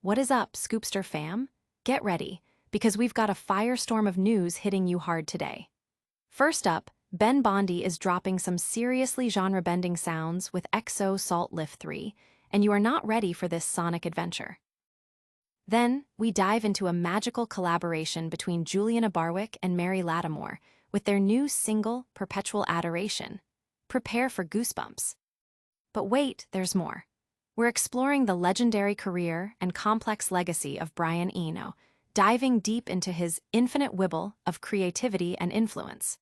What is up, Scoopster fam? Get ready, because we've got a firestorm of news hitting you hard today. First up, Bondy is dropping some seriously genre-bending sounds with XO Salt Llif3, and you are not ready for this sonic adventure. Then, we dive into a magical collaboration between Julianna Barwick and Lattimore with their new single, Perpetual Adoration. Prepare for goosebumps. But wait, there's more. We're exploring the legendary career and complex legacy of Brian Eno, diving deep into his infinite wibble of creativity and influence.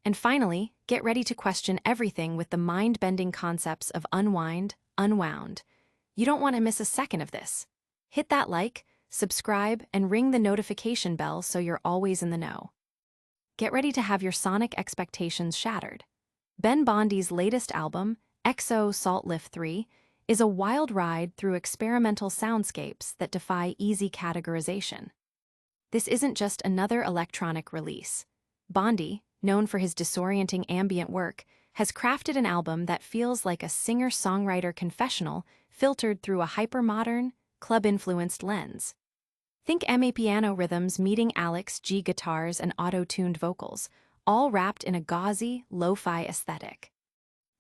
And finally, get ready to question everything with the mind-bending concepts of Unwind, Unwound. You don't want to miss a second of this. Hit that like, subscribe, and ring the notification bell so you're always in the know. Get ready to have your sonic expectations shattered. Bondy's latest album, XO Salt Llif3, is a wild ride through experimental soundscapes that defy easy categorization. This isn't just another electronic release. Bondy, known for his disorienting ambient work, has crafted an album that feels like a singer-songwriter confessional filtered through a hyper-modern, club-influenced lens. Think piano rhythms meeting Alex G guitars and auto-tuned vocals, all wrapped in a gauzy, lo-fi aesthetic.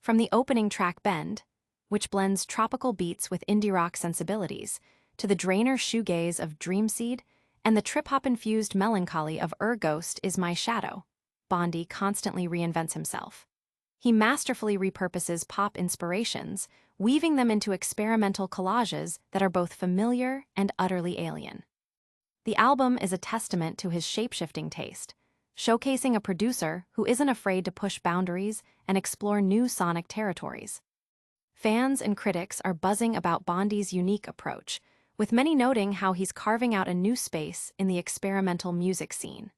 From the opening track Bend, which blends tropical beats with indie rock sensibilities, to the Drainer shoegaze of Dreamseed and the trip-hop-infused melancholy of Ghost is My Shadow, Bondy constantly reinvents himself. He masterfully repurposes pop inspirations, weaving them into experimental collages that are both familiar and utterly alien. The album is a testament to his shape-shifting taste, showcasing a producer who isn't afraid to push boundaries and explore new sonic territories. Fans and critics are buzzing about Bondy's unique approach, with many noting how he's carving out a new space in the experimental music scene.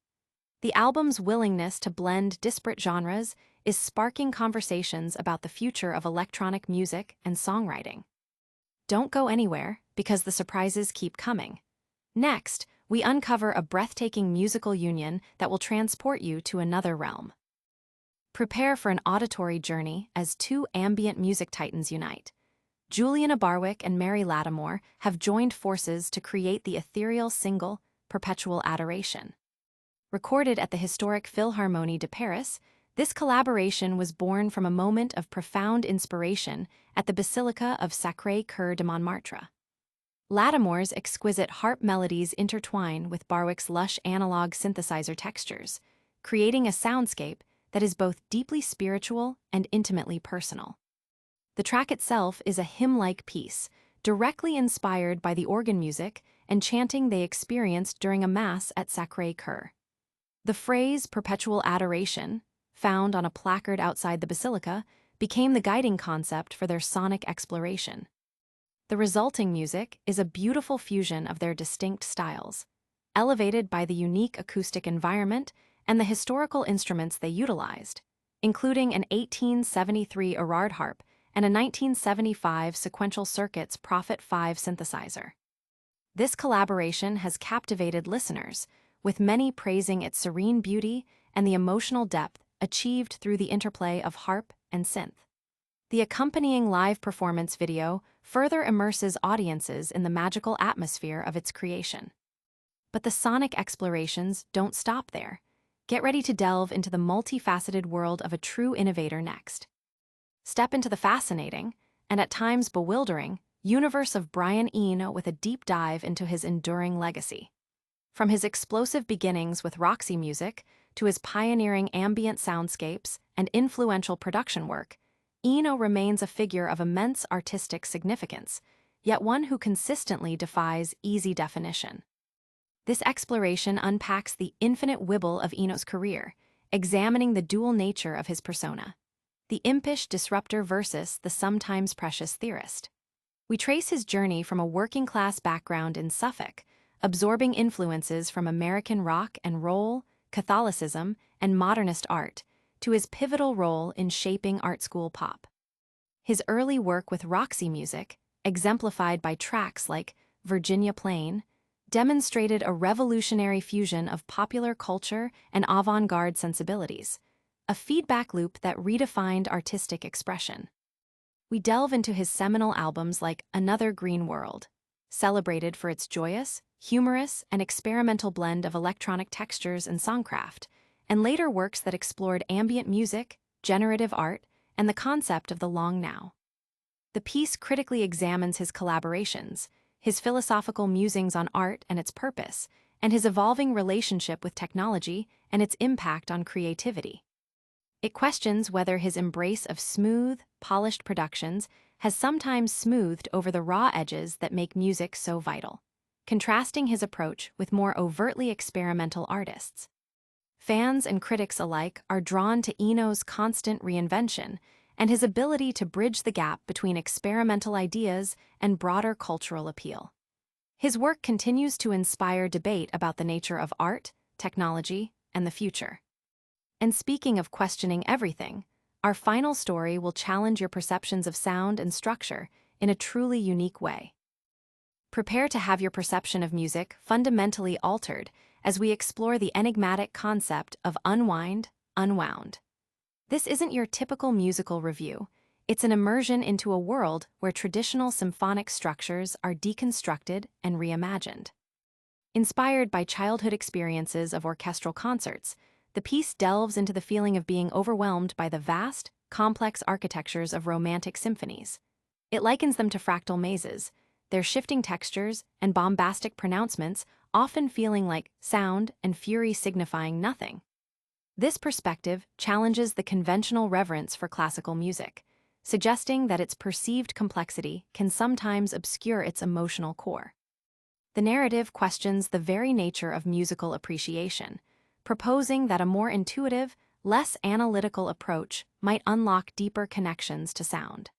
The album's willingness to blend disparate genres is sparking conversations about the future of electronic music and songwriting. Don't go anywhere, because the surprises keep coming. Next, we uncover a breathtaking musical union that will transport you to another realm. Prepare for an auditory journey as two ambient music titans unite. Julianna Barwick and Lattimore have joined forces to create the ethereal single, Perpetual Adoration. Recorded at the historic Philharmonie de Paris, this collaboration was born from a moment of profound inspiration at the Basilica of Sacré-Cœur de Montmartre. Lattimore's exquisite harp melodies intertwine with Barwick's lush analog synthesizer textures, creating a soundscape that is both deeply spiritual and intimately personal. The track itself is a hymn-like piece, directly inspired by the organ music and chanting they experienced during a mass at Sacré-Cœur. The phrase "Perpetual Adoration," found on a placard outside the basilica, became the guiding concept for their sonic exploration. The resulting music is a beautiful fusion of their distinct styles, elevated by the unique acoustic environment and the historical instruments they utilized, including an 1873 Erard harp and a 1975 Sequential Circuits Prophet 5 synthesizer. This collaboration has captivated listeners, with many praising its serene beauty and the emotional depth achieved through the interplay of harp and synth. The accompanying live performance video further immerses audiences in the magical atmosphere of its creation. But the sonic explorations don't stop there. Get ready to delve into the multifaceted world of a true innovator next. Step into the fascinating, and at times bewildering, universe of Brian Eno with a deep dive into his enduring legacy. From his explosive beginnings with Roxy Music to his pioneering ambient soundscapes and influential production work, Eno remains a figure of immense artistic significance, yet one who consistently defies easy definition. This exploration unpacks the infinite wibble of Eno's career, examining the dual nature of his persona, the impish disruptor versus the sometimes precious theorist. We trace his journey from a working-class background in Suffolk, absorbing influences from American rock and roll, Catholicism, and modernist art, to his pivotal role in shaping art school pop. His early work with Roxy Music, exemplified by tracks like Virginia Plain, demonstrated a revolutionary fusion of popular culture and avant-garde sensibilities, a feedback loop that redefined artistic expression. We delve into his seminal albums like Another Green World, celebrated for its joyous, humorous, and experimental blend of electronic textures and songcraft, and later works that explored ambient music, generative art, and the concept of the long now. The piece critically examines his collaborations, his philosophical musings on art and its purpose, and his evolving relationship with technology and its impact on creativity. It questions whether his embrace of smooth, polished productions has sometimes smoothed over the raw edges that make music so vital, contrasting his approach with more overtly experimental artists. Fans and critics alike are drawn to Eno's constant reinvention and his ability to bridge the gap between experimental ideas and broader cultural appeal. His work continues to inspire debate about the nature of art, technology, and the future. And speaking of questioning everything, our final story will challenge your perceptions of sound and structure in a truly unique way. Prepare to have your perception of music fundamentally altered as we explore the enigmatic concept of Unwind, Unwound. This isn't your typical musical review. It's an immersion into a world where traditional symphonic structures are deconstructed and reimagined. Inspired by childhood experiences of orchestral concerts, the piece delves into the feeling of being overwhelmed by the vast, complex architectures of romantic symphonies. It likens them to fractal mazes, their shifting textures and bombastic pronouncements often feeling like sound and fury signifying nothing. This perspective challenges the conventional reverence for classical music, suggesting that its perceived complexity can sometimes obscure its emotional core. The narrative questions the very nature of musical appreciation, proposing that a more intuitive, less analytical approach might unlock deeper connections to sound.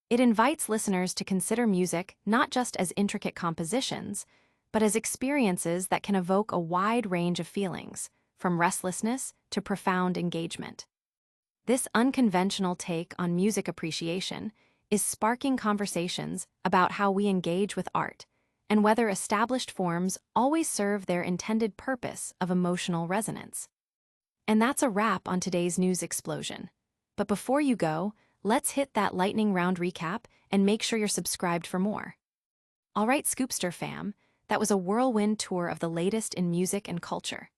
It invites listeners to consider music not just as intricate compositions, but as experiences that can evoke a wide range of feelings, from restlessness to profound engagement. This unconventional take on music appreciation is sparking conversations about how we engage with art and whether established forms always serve their intended purpose of emotional resonance. And that's a wrap on today's news explosion. But before you go, let's hit that lightning round recap and make sure you're subscribed for more. All right, Scoopster fam, that was a whirlwind tour of the latest in music and culture.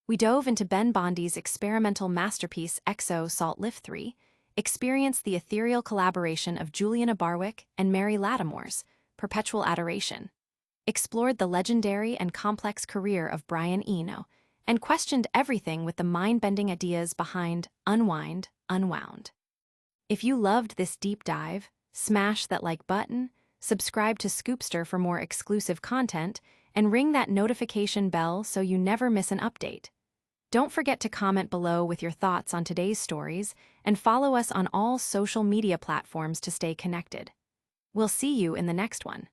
We dove into Bondy's experimental masterpiece XO Salt Llif3, experienced the ethereal collaboration of Julianna Barwick and Lattimores, Perpetual Adoration, explored the legendary and complex career of Brian Eno, and questioned everything with the mind-bending ideas behind Unwind, Unwound. If you loved this deep dive, smash that like button, subscribe to Scoopster for more exclusive content, and ring that notification bell so you never miss an update. Don't forget to comment below with your thoughts on today's stories and follow us on all social media platforms to stay connected. We'll see you in the next one.